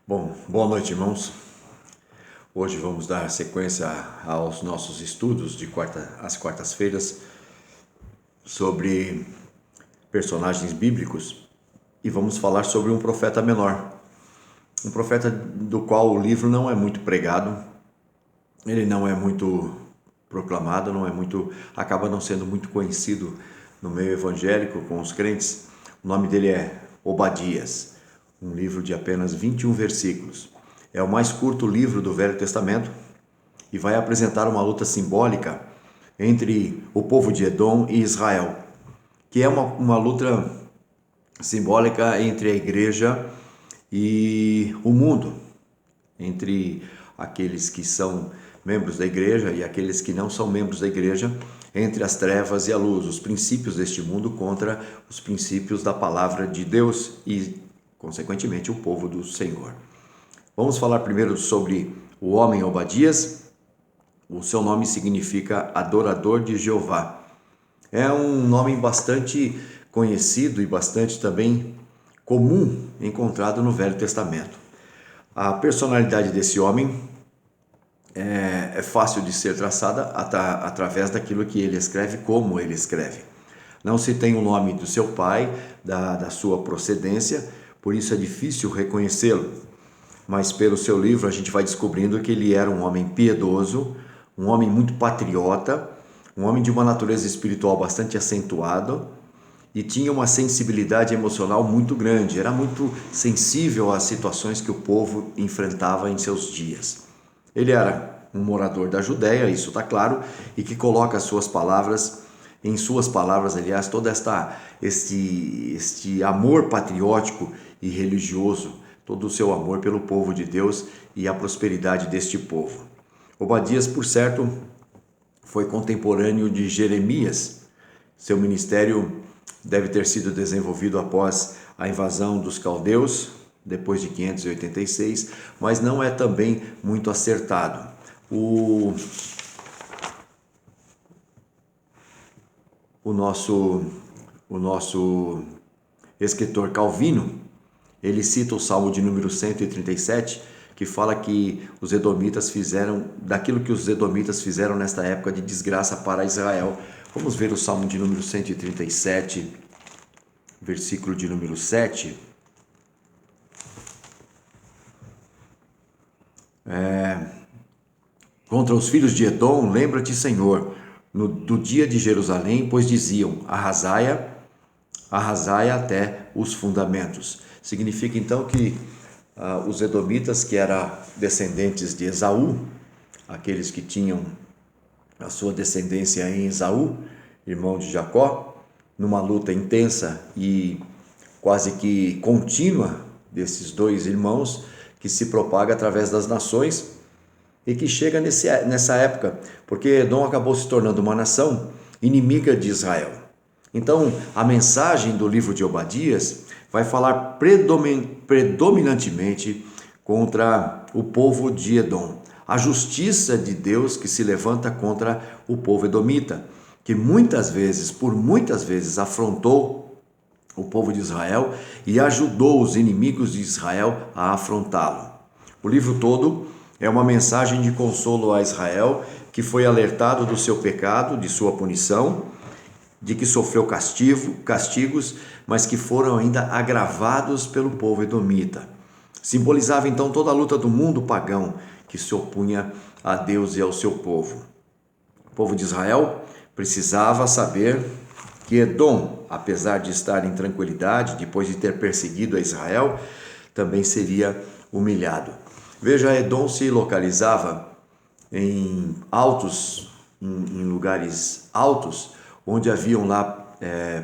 Bom, boa noite, irmãos. Hoje vamos dar sequência aos nossos estudos de às quartas-feiras sobre personagens bíblicos e vamos falar sobre um profeta menor. Um profeta do qual o livro não é muito pregado, ele não é muito proclamado, acaba não sendo muito conhecido no meio evangélico com os crentes. O nome dele é Obadias, um livro de apenas 21 versículos. É o mais curto livro do Velho Testamento e vai apresentar uma luta simbólica entre o povo de Edom e Israel, que é uma luta simbólica entre a igreja e o mundo, entre aqueles que são membros da igreja e aqueles que não são membros da igreja, entre as trevas e a luz, os princípios deste mundo contra os princípios da palavra de Deus e, consequentemente, o povo do Senhor. Vamos falar primeiro sobre o homem Obadias. O seu nome significa adorador de Jeová. É um nome bastante conhecido e bastante também comum encontrado no Velho Testamento. A personalidade desse homem é fácil de ser traçada através daquilo que ele escreve, como ele escreve. Não se tem o nome do seu pai, da sua procedência, por isso é difícil reconhecê-lo. Mas pelo seu livro a gente vai descobrindo que ele era um homem piedoso, um homem muito patriota, um homem de uma natureza espiritual bastante acentuada e tinha uma sensibilidade emocional muito grande, era muito sensível às situações que o povo enfrentava em seus dias. Ele era um morador da Judéia, isso está claro, e que coloca em suas palavras, aliás, todo este amor patriótico e religioso, todo o seu amor pelo povo de Deus e a prosperidade deste povo. Obadias, por certo, foi contemporâneo de Jeremias. Seu ministério deve ter sido desenvolvido após a invasão dos caldeus, depois de 586, mas não é também muito acertado. O nosso escritor Calvino, ele cita o Salmo de número 137, que fala que os edomitas fizeram, daquilo que os edomitas fizeram nesta época de desgraça para Israel. Vamos ver o Salmo de número 137, versículo de número 7. Contra os filhos de Edom, lembra-te, Senhor, do dia de Jerusalém, pois diziam, arrasai até os fundamentos. Significa então que os edomitas, que eram descendentes de Esaú, aqueles que tinham a sua descendência em Esaú, irmão de Jacó, numa luta intensa e quase que contínua desses dois irmãos, que se propaga através das nações e que chega nessa época, porque Edom acabou se tornando uma nação inimiga de Israel. Então, a mensagem do livro de Obadias vai falar predominantemente contra o povo de Edom. A justiça de Deus que se levanta contra o povo edomita, que por muitas vezes, afrontou o povo de Israel e ajudou os inimigos de Israel a afrontá-lo. O livro todo é uma mensagem de consolo a Israel, que foi alertado do seu pecado, de sua punição, de que sofreu castigos, mas que foram ainda agravados pelo povo edomita. Simbolizava então toda a luta do mundo pagão que se opunha a Deus e ao seu povo. O povo de Israel precisava saber que Edom, apesar de estar em tranquilidade, depois de ter perseguido a Israel, também seria humilhado. Veja, Edom se localizava em lugares altos, onde haviam lá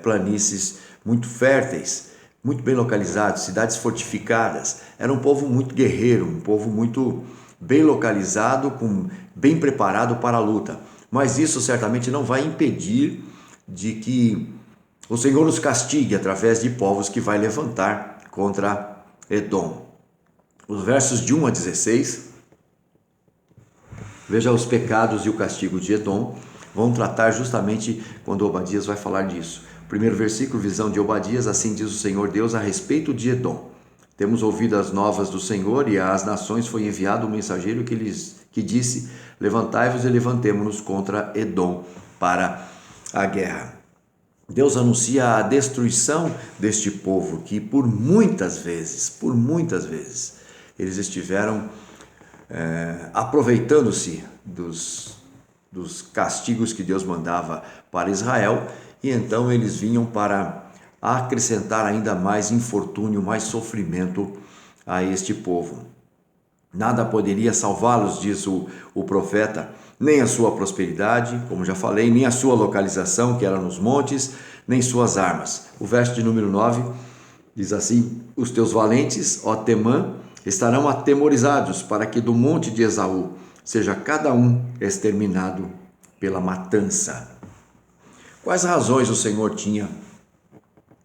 planícies muito férteis, muito bem localizados, cidades fortificadas. Era um povo muito guerreiro, um povo muito bem localizado, bem preparado para a luta. Mas isso certamente não vai impedir de que o Senhor os castigue através de povos que vai levantar contra Edom. Os versos de 1 a 16, veja, os pecados e o castigo de Edom vão tratar justamente quando Obadias vai falar disso. Primeiro versículo, visão de Obadias, assim diz o Senhor Deus a respeito de Edom. Temos ouvido as novas do Senhor, e às nações foi enviado um mensageiro que disse: levantai-vos e levantemo-nos contra Edom para a guerra. Deus anuncia a destruição deste povo que por muitas vezes, eles estiveram aproveitando-se dos castigos que Deus mandava para Israel, e então eles vinham para acrescentar ainda mais infortúnio, mais sofrimento a este povo. Nada poderia salvá-los, diz o profeta, nem a sua prosperidade, como já falei, nem a sua localização, que era nos montes, nem suas armas. O verso de número 9 diz assim: os teus valentes, ó Temã, estarão atemorizados, para que do monte de Esaú seja cada um exterminado pela matança. Quais razões o Senhor tinha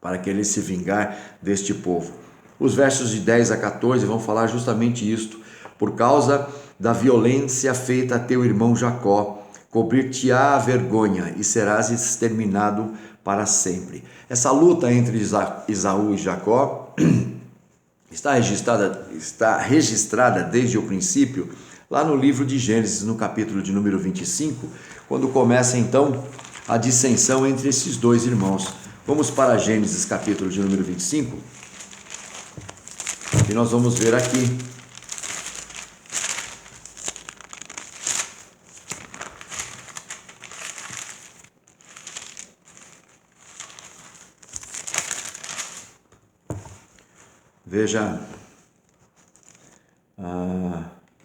para querer se vingar deste povo? Os versos de 10 a 14 vão falar justamente isto. Por causa da violência feita a teu irmão Jacó, cobrir-te-á a vergonha e serás exterminado para sempre. Essa luta entre Esaú e Jacó está registrada desde o princípio, lá no livro de Gênesis, no capítulo de número 25, quando começa então a dissensão entre esses dois irmãos. Vamos para Gênesis, capítulo de número 25, e nós vamos ver aqui veja,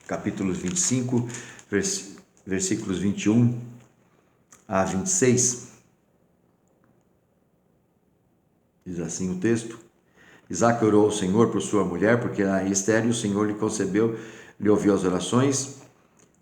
capítulo 25, versículos 21 a 26, diz assim o texto: Isaque orou ao Senhor por sua mulher, porque era estéril, o Senhor lhe concebeu, lhe ouviu as orações,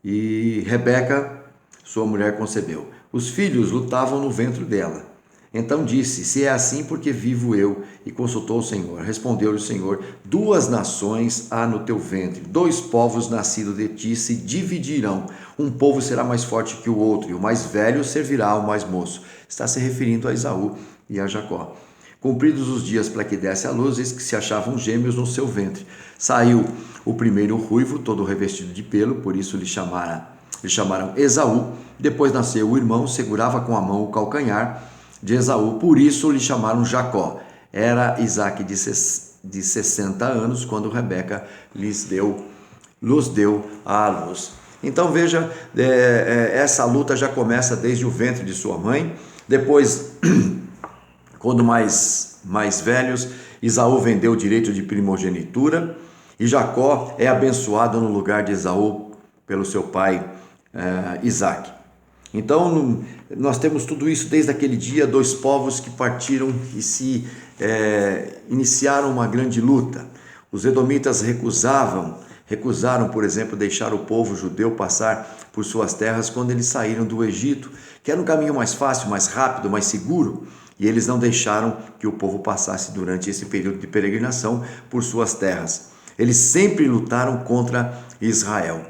e Rebeca, sua mulher, concebeu. Os filhos lutavam no ventre dela. Então disse: se é assim, porque vivo eu? E consultou o Senhor. Respondeu-lhe o Senhor: 2 nações há no teu ventre, 2 povos nascidos de ti se dividirão. Um povo será mais forte que o outro, e o mais velho servirá ao mais moço. Está se referindo a Esaú e a Jacó. Cumpridos os dias para que desse à luz, eis que se achavam gêmeos no seu ventre. Saiu o primeiro ruivo, todo revestido de pelo, por isso lhe chamaram Esaú. Depois nasceu o irmão, segurava com a mão o calcanhar de Esaú, por isso lhe chamaram Jacó. Era Isaque de 60 anos, quando Rebeca lhes deu à luz. Então veja, essa luta já começa desde o ventre de sua mãe. Depois, quando mais velhos, Esaú vendeu o direito de primogenitura, e Jacó é abençoado no lugar de Esaú pelo seu pai Isaque. Então, nós temos tudo isso desde aquele dia, 2 povos que partiram e se iniciaram uma grande luta. Os edomitas recusaram, por exemplo, deixar o povo judeu passar por suas terras quando eles saíram do Egito, que era um caminho mais fácil, mais rápido, mais seguro, e eles não deixaram que o povo passasse durante esse período de peregrinação por suas terras. Eles sempre lutaram contra Israel.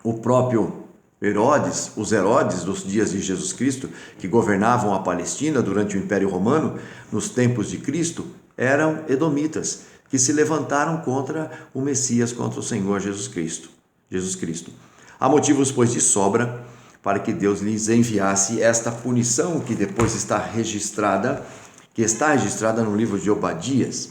O próprio Herodes, os Herodes dos dias de Jesus Cristo, que governavam a Palestina durante o Império Romano, nos tempos de Cristo, eram edomitas, que se levantaram contra o Messias, contra o Senhor Jesus Cristo. Há motivos, pois, de sobra para que Deus lhes enviasse esta punição que depois está registrada no livro de Obadias.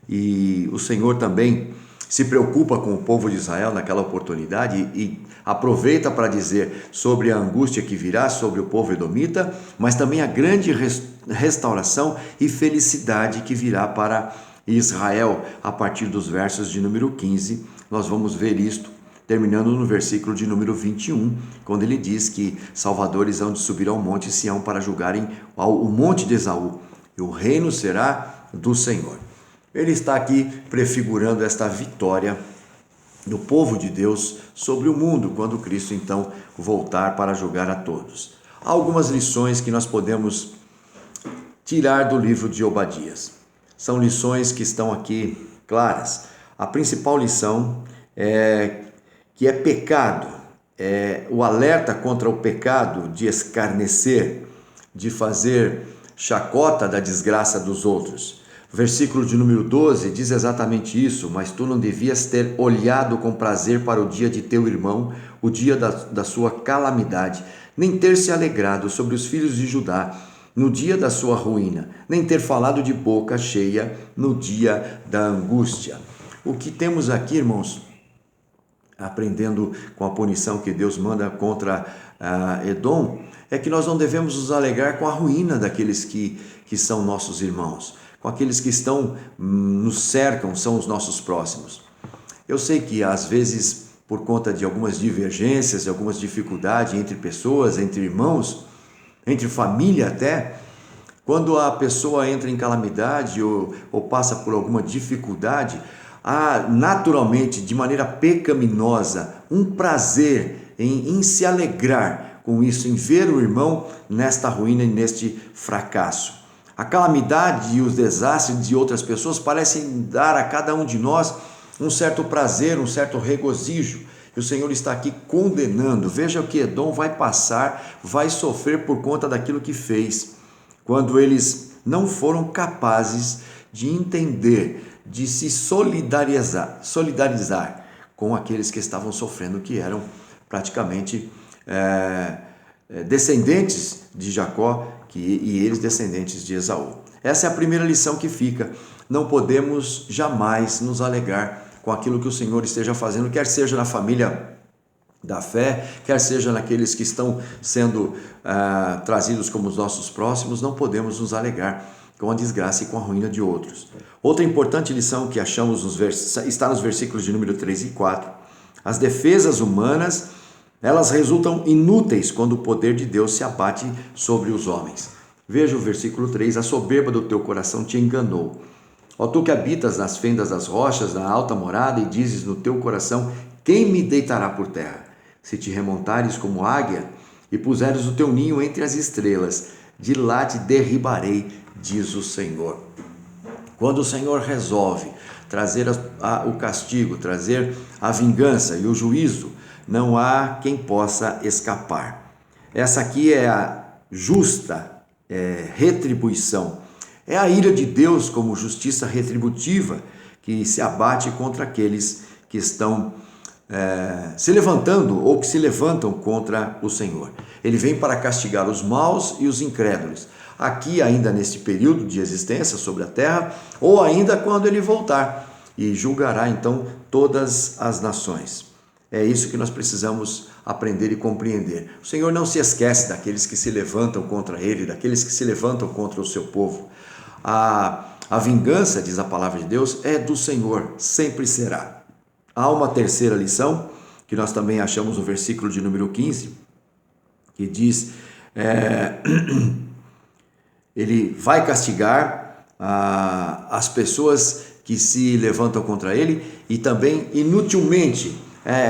E o Senhor também se preocupa com o povo de Israel naquela oportunidade e aproveita para dizer sobre a angústia que virá sobre o povo edomita, mas também a grande restauração e felicidade que virá para Israel. A partir dos versos de número 15, nós vamos ver isto, terminando no versículo de número 21, quando ele diz que salvadores hão de subir ao monte Sião para julgarem o monte de Esaú, e o reino será do Senhor. Ele está aqui prefigurando esta vitória do povo de Deus sobre o mundo, quando Cristo então voltar para julgar a todos. Há algumas lições que nós podemos tirar do livro de Obadias. São lições que estão aqui claras. A principal lição é que é pecado, o alerta contra o pecado de escarnecer, de fazer chacota da desgraça dos outros. Versículo de número 12 diz exatamente isso: mas tu não devias ter olhado com prazer para o dia de teu irmão, o dia da sua calamidade, nem ter se alegrado sobre os filhos de Judá no dia da sua ruína, nem ter falado de boca cheia no dia da angústia. O que temos aqui, irmãos, aprendendo com a punição que Deus manda contra Edom, é que nós não devemos nos alegrar com a ruína daqueles que são nossos irmãos, com aqueles que estão nos cercam, são os nossos próximos. Eu sei que às vezes, por conta de algumas divergências, de algumas dificuldades entre pessoas, entre irmãos, entre família até, quando a pessoa entra em calamidade ou passa por alguma dificuldade, há naturalmente, de maneira pecaminosa, um prazer em se alegrar com isso, em ver o irmão nesta ruína e neste fracasso. A calamidade e os desastres de outras pessoas parecem dar a cada um de nós um certo prazer, um certo regozijo. E o Senhor está aqui condenando. Veja o que Edom vai passar, vai sofrer por conta daquilo que fez, quando eles não foram capazes de entender, de se solidarizar com aqueles que estavam sofrendo, que eram praticamente descendentes de Jacó e eles descendentes de Esaú. Essa é a primeira lição que fica. Não podemos jamais nos alegrar com aquilo que o Senhor esteja fazendo, quer seja na família da fé, quer seja naqueles que estão sendo trazidos como os nossos próximos. Não podemos nos alegrar com a desgraça e com a ruína de outros. Outra importante lição que achamos está nos versículos de número 3 e 4. As defesas humanas, elas resultam inúteis quando o poder de Deus se abate sobre os homens. Veja o versículo 3: a soberba do teu coração te enganou. Ó tu que habitas nas fendas das rochas, na alta morada, e dizes no teu coração: quem me deitará por terra? Se te remontares como águia e puseres o teu ninho entre as estrelas, de lá te derribarei, diz o Senhor. Quando o Senhor resolve trazer o castigo, trazer a vingança e o juízo, não há quem possa escapar. Essa aqui é a justa retribuição. É a ira de Deus como justiça retributiva que se abate contra aqueles que estão se levantando ou que se levantam contra o Senhor. Ele vem para castigar os maus e os incrédulos, aqui ainda neste período de existência sobre a terra, ou ainda quando ele voltar e julgará então todas as nações. É isso que nós precisamos aprender e compreender. O Senhor não se esquece daqueles que se levantam contra ele, daqueles que se levantam contra o seu povo. A vingança, diz a palavra de Deus, é do Senhor, sempre será. Há uma terceira lição, que nós também achamos no versículo de número 15, que diz, ele vai castigar as pessoas que se levantam contra ele, e também inutilmente,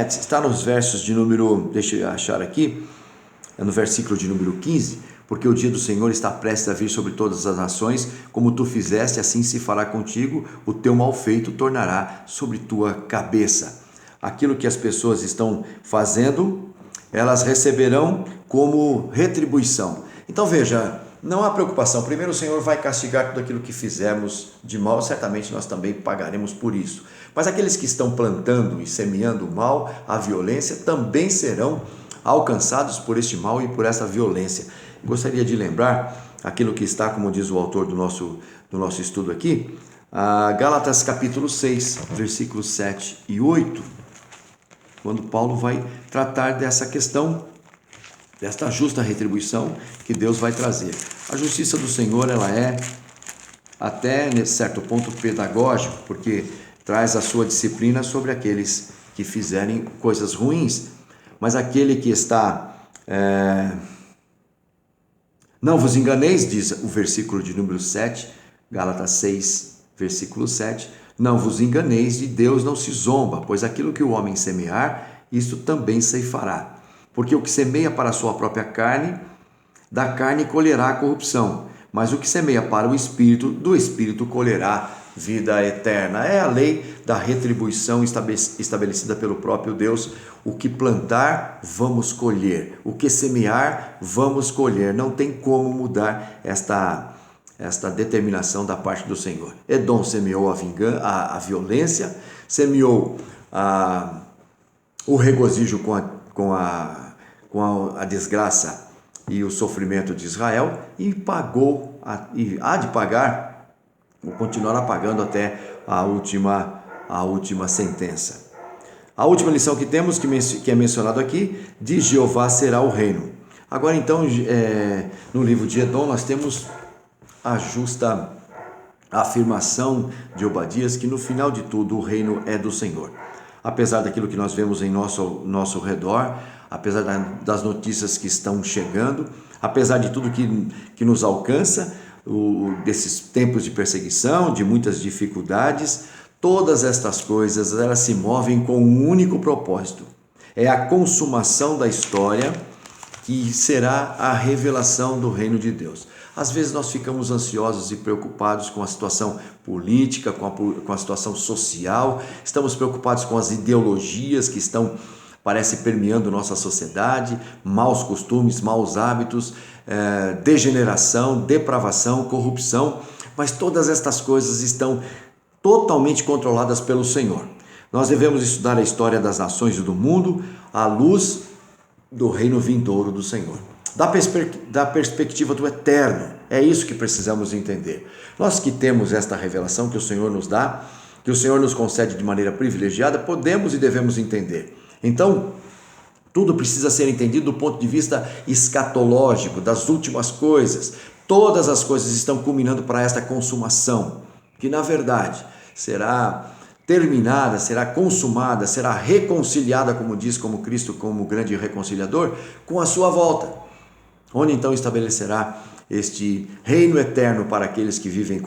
está nos versos de número, deixa eu achar aqui, no versículo de número 15, porque o dia do Senhor está prestes a vir sobre todas as nações, como tu fizeste, assim se fará contigo, o teu mal feito tornará sobre tua cabeça. Aquilo que as pessoas estão fazendo, elas receberão como retribuição. Então veja, não há preocupação. Primeiro o Senhor vai castigar tudo aquilo que fizemos de mal, certamente nós também pagaremos por isso. Mas aqueles que estão plantando e semeando o mal, a violência, também serão alcançados por este mal e por essa violência. Gostaria de lembrar aquilo que está, como diz o autor do nosso estudo aqui, Gálatas capítulo 6, versículos 7 e 8, quando Paulo vai tratar dessa questão, desta justa retribuição que Deus vai trazer. A justiça do Senhor, ela é até nesse certo ponto pedagógico, porque traz a sua disciplina sobre aqueles que fizerem coisas ruins, mas aquele que está... Não vos enganeis, diz o versículo de número 7, Gálatas 6, versículo 7, não vos enganeis, de Deus não se zomba, pois aquilo que o homem semear, isto também ceifará. Porque o que semeia para a sua própria carne, da carne colherá a corrupção, mas o que semeia para o Espírito, do Espírito colherá vida eterna. É a lei da retribuição estabelecida pelo próprio Deus. O que plantar, vamos colher. O que semear, vamos colher. Não tem como mudar esta determinação da parte do Senhor. Edom semeou a violência, semeou o regozijo com a desgraça e o sofrimento de Israel, e pagou, e há de pagar, ou continuará pagando até a última sentença. A última lição que temos, que é mencionado aqui, de Jeová será o reino. Agora então, no livro de Edom, nós temos a justa afirmação de Obadias que no final de tudo o reino é do Senhor. Apesar daquilo que nós vemos em nosso redor, apesar das notícias que estão chegando, apesar de tudo que nos alcança, desses tempos de perseguição, de muitas dificuldades, todas estas coisas elas se movem com um único propósito. É a consumação da história, que será a revelação do reino de Deus. Às vezes nós ficamos ansiosos e preocupados com a situação política, com a situação social, estamos preocupados com as ideologias que estão, parece, permeando nossa sociedade, maus costumes, maus hábitos, degeneração, depravação, corrupção, mas todas estas coisas estão totalmente controladas pelo Senhor. Nós devemos estudar a história das nações e do mundo à luz do reino vindouro do Senhor, da perspectiva do eterno. É isso que precisamos entender. Nós que temos esta revelação que o Senhor nos dá, que o Senhor nos concede de maneira privilegiada, podemos e devemos entender. Então, tudo precisa ser entendido do ponto de vista escatológico, das últimas coisas. Todas as coisas estão culminando para esta consumação, que na verdade será terminada, será consumada, será reconciliada, como diz, como Cristo, como grande reconciliador, com a sua volta, onde então estabelecerá este reino eterno para aqueles que vivem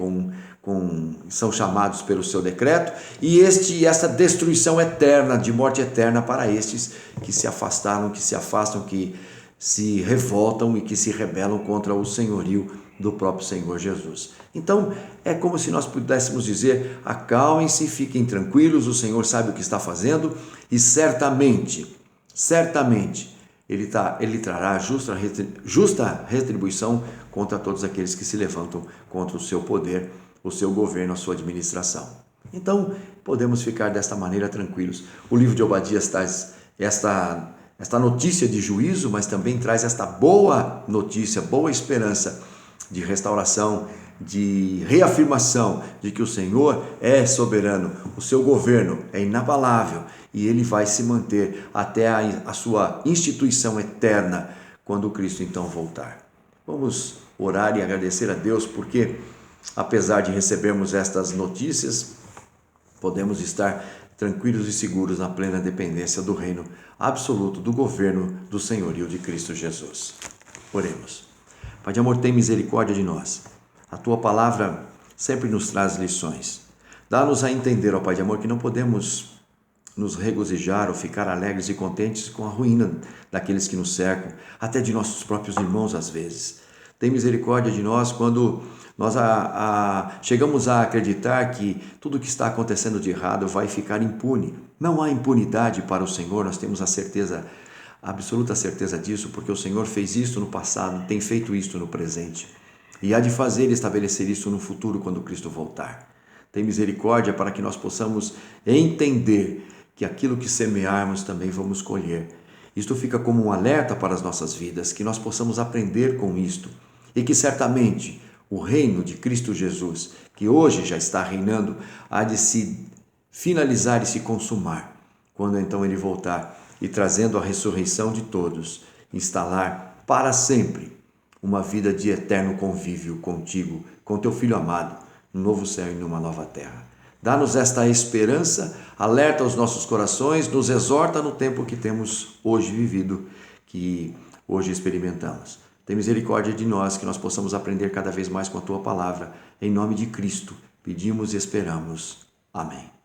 são chamados pelo seu decreto, e esta destruição eterna, de morte eterna para estes que se afastaram, que se afastam, que se revoltam e que se rebelam contra o senhorio do próprio Senhor Jesus. Então, é como se nós pudéssemos dizer: acalmem-se, fiquem tranquilos, o Senhor sabe o que está fazendo, e certamente, Ele trará justa retribuição contra todos aqueles que se levantam contra o seu poder, o seu governo, a sua administração. Então, podemos ficar desta maneira tranquilos. O livro de Obadias traz esta notícia de juízo, mas também traz esta boa notícia, boa esperança de restauração, de reafirmação de que o Senhor é soberano, o seu governo é inabalável e ele vai se manter até a sua instituição eterna, quando Cristo então voltar. Vamos orar e agradecer a Deus, porque apesar de recebermos estas notícias, podemos estar tranquilos e seguros na plena dependência do reino absoluto, do governo do senhorio de Cristo Jesus. Oremos. Pai de amor, tem misericórdia de nós. A Tua palavra sempre nos traz lições. Dá-nos a entender, ó Pai de amor, que não podemos nos regozijar ou ficar alegres e contentes com a ruína daqueles que nos cercam, até de nossos próprios irmãos às vezes. Tem misericórdia de nós quando nós chegamos a acreditar que tudo que está acontecendo de errado vai ficar impune. Não há impunidade para o Senhor, nós temos a absoluta certeza disso, porque o Senhor fez isso no passado, tem feito isso no presente, e há de fazer e estabelecer isso no futuro, quando Cristo voltar. Tem misericórdia para que nós possamos entender que aquilo que semearmos também vamos colher. Isto fica como um alerta para as nossas vidas, que nós possamos aprender com isto, e que certamente o reino de Cristo Jesus, que hoje já está reinando, há de se finalizar e se consumar, quando então Ele voltar e, trazendo a ressurreição de todos, instalar para sempre uma vida de eterno convívio contigo, com Teu Filho amado, no novo céu e numa nova terra. Dá-nos esta esperança, alerta os nossos corações, nos exorta no tempo que temos hoje vivido, que hoje experimentamos. Tem misericórdia de nós, que nós possamos aprender cada vez mais com a Tua palavra. Em nome de Cristo, pedimos e esperamos. Amém.